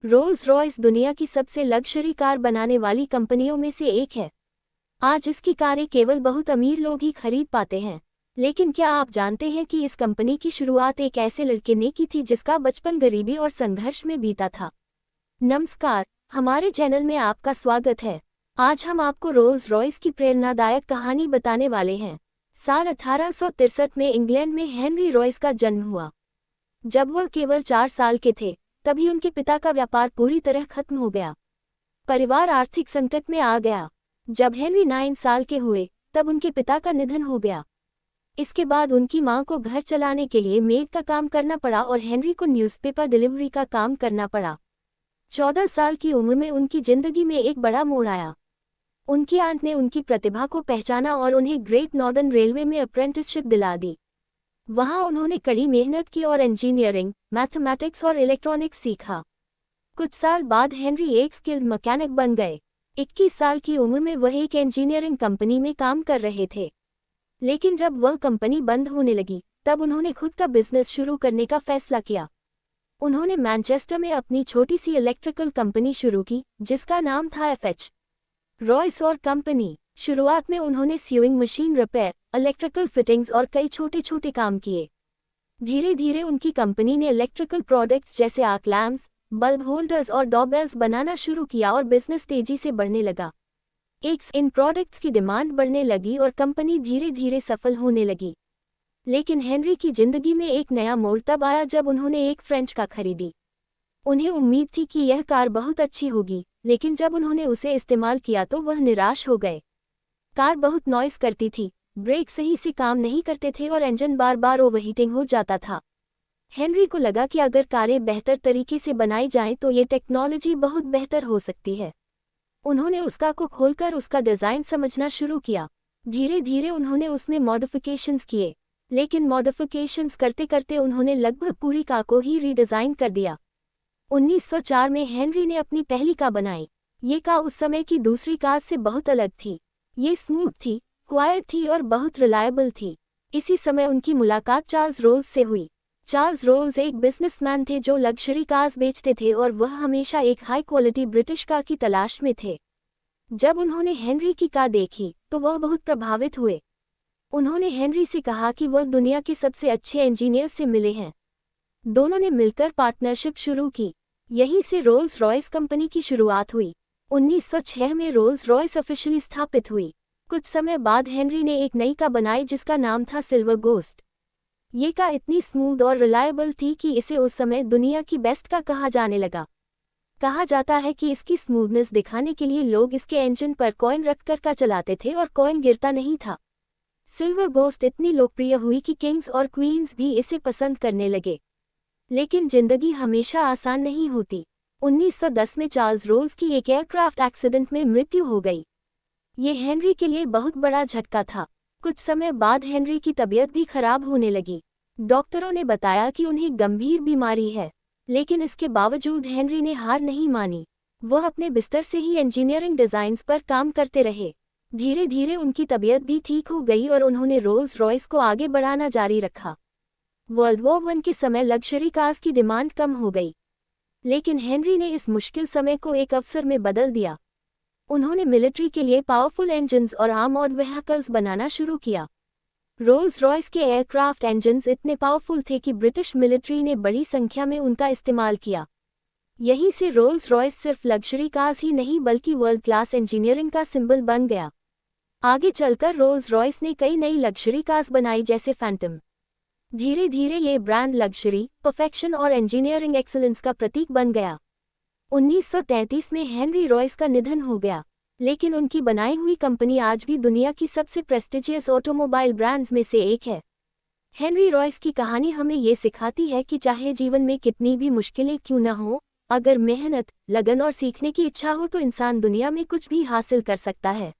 Rolls Royce दुनिया की सबसे लग्जरी कार बनाने वाली कंपनियों में से एक है। आज इसकी कारें केवल बहुत अमीर लोग ही खरीद पाते हैं। लेकिन क्या आप जानते हैं कि इस कंपनी की शुरुआत एक ऐसे लड़के ने की थी जिसका बचपन गरीबी और संघर्ष में बीता था। नमस्कार, हमारे चैनल में आपका स्वागत है। आज हम आपको रोल्स रॉयस की प्रेरणादायक कहानी बताने वाले हैं। साल 1863 में इंग्लैंड में हेनरी रॉयस का जन्म हुआ। जब वह केवल 4 साल के थे, तभी उनके पिता का व्यापार पूरी तरह खत्म हो गया। परिवार आर्थिक संकट में आ गया। जब हेनरी 9 साल के हुए, तब उनके पिता का निधन हो गया। इसके बाद उनकी मां को घर चलाने के लिए मेड का काम करना पड़ा और हेनरी को न्यूज़पेपर डिलीवरी का काम करना पड़ा। 14 साल की उम्र में उनकी जिंदगी में एक बड़ा मोड़ आया। उनकी आंट ने उनकी प्रतिभा को पहचाना और उन्हें ग्रेट नॉर्दर्न रेलवे में अप्रेंटिसशिप दिला दी। वहां उन्होंने कड़ी मेहनत की और इंजीनियरिंग, मैथमेटिक्स और इलेक्ट्रॉनिक्स सीखा। कुछ साल बाद हेनरी एक स्किल्ड मैकेनिक बन गए। 21 साल की उम्र में वह एक इंजीनियरिंग कंपनी में काम कर रहे थे। लेकिन जब वह कंपनी बंद होने लगी, तब उन्होंने खुद का बिजनेस शुरू करने का फैसला किया। उन्होंने मैनचेस्टर में अपनी छोटी सी इलेक्ट्रिकल कंपनी शुरू की, जिसका नाम था एफएच रॉयस और कंपनी। शुरुआत में उन्होंने sewing machine repair, electrical fittings और कई छोटे छोटे काम किए। धीरे धीरे उनकी कंपनी ने इलेक्ट्रिकल प्रोडक्ट्स जैसे आर्क लैम्प्स, बल्ब होल्डर्स और डोरबेल्स बनाना शुरू किया और बिजनेस तेजी से बढ़ने लगा। इन प्रोडक्ट्स की डिमांड बढ़ने लगी और कंपनी धीरे धीरे सफल होने लगी। लेकिन हेनरी की जिंदगी में एक नया मोड़ तब आया जब उन्होंने एक फ्रेंच कार खरीदी। उन्हें उम्मीद थी कि यह कार बहुत अच्छी होगी, लेकिन जब उन्होंने उसे इस्तेमाल किया तो वह निराश हो गए। कार बहुत नॉइस करती थी, ब्रेक सही से काम नहीं करते थे और इंजन बार बार ओवरहीटिंग हो जाता था। हेनरी को लगा कि अगर कारें बेहतर तरीके से बनाई जाएं तो ये टेक्नोलॉजी बहुत बेहतर हो सकती है। उन्होंने उस कार को खोलकर उसका डिज़ाइन समझना शुरू किया। धीरे धीरे उन्होंने उसमें मॉडिफिकेशंस किए, लेकिन मॉडिफिकेशंस करते करते उन्होंने लगभग पूरी कार को ही रीडिज़ाइन कर दिया। 1904 में हेनरी ने अपनी पहली कार बनाई। ये कार उस समय की दूसरी कार से बहुत अलग थी। ये स्मूथ थी, क्वाइट थी और बहुत रिलायबल थी। इसी समय उनकी मुलाकात चार्ल्स रोल्स से हुई। चार्ल्स रोल्स एक बिजनेसमैन थे जो लग्जरी कार्स बेचते थे और वह हमेशा एक हाई क्वालिटी ब्रिटिश कार की तलाश में थे। जब उन्होंने हेनरी की कार देखी तो वह बहुत प्रभावित हुए। उन्होंने हेनरी से कहा कि वह दुनिया के सबसे अच्छे इंजीनियर से मिले हैं। दोनों ने मिलकर पार्टनरशिप शुरू की। यहीं से रोल्स रॉयस कंपनी की शुरुआत हुई। 1906 में रोल्स रॉयस ऑफिशियली स्थापित हुई। कुछ समय बाद हेनरी ने एक नई कार बनाई जिसका नाम था सिल्वर गोस्ट। ये कार इतनी स्मूथ और रिलायबल थी कि इसे उस समय दुनिया की बेस्ट कार कहा जाने लगा। कहा जाता है कि इसकी स्मूथनेस दिखाने के लिए लोग इसके इंजन पर कॉइन रखकर कार चलाते थे और कॉइन गिरता नहीं था। सिल्वर गोस्ट इतनी लोकप्रिय हुई कि किंग्स और क्वींस भी इसे पसंद करने लगे। लेकिन जिंदगी हमेशा आसान नहीं होती। 1910 में चार्ल्स रोल्स की एक एयरक्राफ्ट एक्सीडेंट में मृत्यु हो गई। ये हेनरी के लिए बहुत बड़ा झटका था। कुछ समय बाद हेनरी की तबीयत भी खराब होने लगी। डॉक्टरों ने बताया कि उन्हें गंभीर बीमारी है, लेकिन इसके बावजूद हेनरी ने हार नहीं मानी। वह अपने बिस्तर से ही इंजीनियरिंग डिजाइन्स पर काम करते रहे। धीरे धीरे उनकी तबीयत भी ठीक हो गई और उन्होंने रोल्स रॉयस को आगे बढ़ाना जारी रखा। वर्ल्ड वॉर I के समय लग्जरी कार्स की डिमांड कम हो गई, लेकिन हेनरी ने इस मुश्किल समय को एक अवसर में बदल दिया। उन्होंने मिलिट्री के लिए पावरफुल इंजन्स और आर्मर्ड व्हीकल्स बनाना शुरू किया। रोल्स रॉयस के एयरक्राफ्ट इंजन्स इतने पावरफुल थे कि ब्रिटिश मिलिट्री ने बड़ी संख्या में उनका इस्तेमाल किया। यहीं से रोल्स रॉयस सिर्फ लग्जरी कार्स ही नहीं बल्कि वर्ल्ड क्लास इंजीनियरिंग का सिंबल बन गया। आगे चलकर रोल्स रॉयस ने कई नई लग्जरी कार्स बनाई जैसे फैंटम। धीरे धीरे ये ब्रांड लग्जरी, परफेक्शन और इंजीनियरिंग एक्सीलेंस का प्रतीक बन गया। 1933 में हेनरी रॉयस का निधन हो गया, लेकिन उनकी बनाई हुई कंपनी आज भी दुनिया की सबसे प्रेस्टिजियस ऑटोमोबाइल ब्रांड्स में से एक है। हेनरी रॉयस की कहानी हमें ये सिखाती है कि चाहे जीवन में कितनी भी मुश्किलें क्यों न हो, अगर मेहनत, लगन और सीखने की इच्छा हो तो इंसान दुनिया में कुछ भी हासिल कर सकता है।